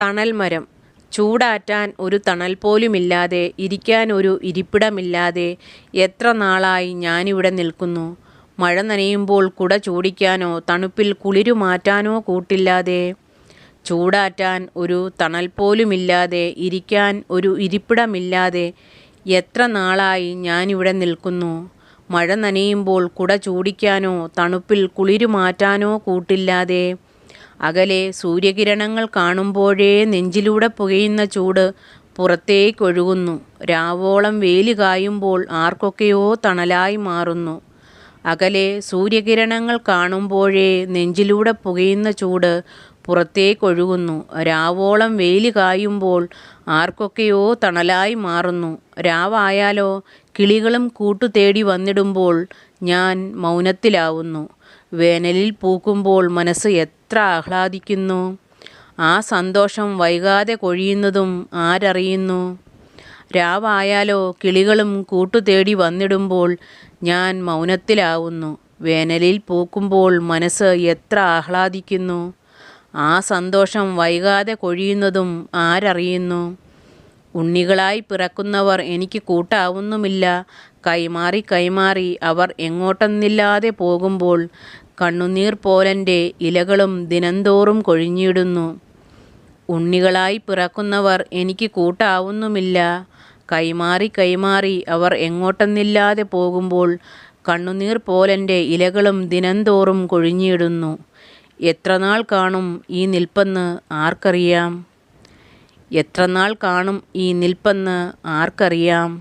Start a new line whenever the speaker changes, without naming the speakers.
തണൽ മരം. ചൂടാറ്റാൻ ഒരു തണൽ പോലുമില്ലാതെ, ഇരിക്കാൻ ഒരു ഇരിപ്പിടമില്ലാതെ എത്ര നാളായി ഞാനിവിടെ നിൽക്കുന്നു. മഴ നനയുമ്പോൾ കുട ചൂടിക്കാനോ തണുപ്പിൽ കുളിരു മാറ്റാനോ കൂട്ടില്ലാതെ. ചൂടാറ്റാൻ ഒരു തണൽ പോലുമില്ലാതെ, ഇരിക്കാൻ ഒരു ഇരിപ്പിടമില്ലാതെ എത്ര നാളായി ഞാനിവിടെ നിൽക്കുന്നു. മഴ നനയുമ്പോൾ കുട ചൂടിക്കാനോ തണുപ്പിൽ കുളിരു മാറ്റാനോ കൂട്ടില്ലാതെ. അകലെ സൂര്യകിരണങ്ങൾ കാണുമ്പോഴേ നെഞ്ചിലൂടെ പുകയുന്ന ചൂട് പുറത്തേക്കൊഴുകുന്നു. രാവോളം വെയിൽ കായുമ്പോൾ ആർക്കൊക്കെയോ തണലായി മാറുന്നു. അകലെ സൂര്യകിരണങ്ങൾ കാണുമ്പോഴേ നെഞ്ചിലൂടെ പുകയുന്ന ചൂട് പുറത്തേക്കൊഴുകുന്നു. രാവോളം വെയിൽ കായുമ്പോൾ ആർക്കൊക്കെയോ തണലായി മാറുന്നു. രാവായാലോ കിളികളും കൂട്ടുതേടി വന്നിടുമ്പോൾ ഞാൻ മൗനത്തിലാവുന്നു. വേനലിൽ പൂക്കുമ്പോൾ മനസ്സ് എത്ര ആഹ്ലാദിക്കുന്നു. ആ സന്തോഷം വൈകാതെ കൊഴിയുന്നതും ആരറിയുന്നു. രാവായാലോ കിളികളും കൂട്ടുതേടി വന്നിടുമ്പോൾ ഞാൻ മൗനത്തിലാവുന്നു. വേനലിൽ പൂക്കുമ്പോൾ മനസ്സ് എത്ര ആഹ്ലാദിക്കുന്നു. ആ സന്തോഷം വൈകാതെ കൊഴിയുന്നതും ആരറിയുന്നു. ഉണ്ണികളായി പിറക്കുന്നവർ എനിക്ക് കൂട്ടാവുന്നുമില്ല. കൈമാറി കൈമാറി അവർ എങ്ങോട്ടെന്നില്ലാതെ പോകുമ്പോൾ കണ്ണുനീർ പോലെൻ്റെ ഇലകളും ദിനംതോറും കൊഴിഞ്ഞിടുന്നു. ഉണ്ണികളായി പിറക്കുന്നവർ എനിക്ക് കൂട്ടാവുന്നുമില്ല. കൈമാറി കൈമാറി അവർ എങ്ങോട്ടെന്നില്ലാതെ പോകുമ്പോൾ കണ്ണുനീർ പോലെൻ്റെ ഇലകളും ദിനംതോറും കൊഴിഞ്ഞിടുന്നു. എത്രനാൾ കാണും ഈ നിൽപ്പെന്ന് ആർക്കറിയാം. എത്രനാൾ കാണും ഈ നിൽപ്പെന്ന് ആർക്കറിയാം.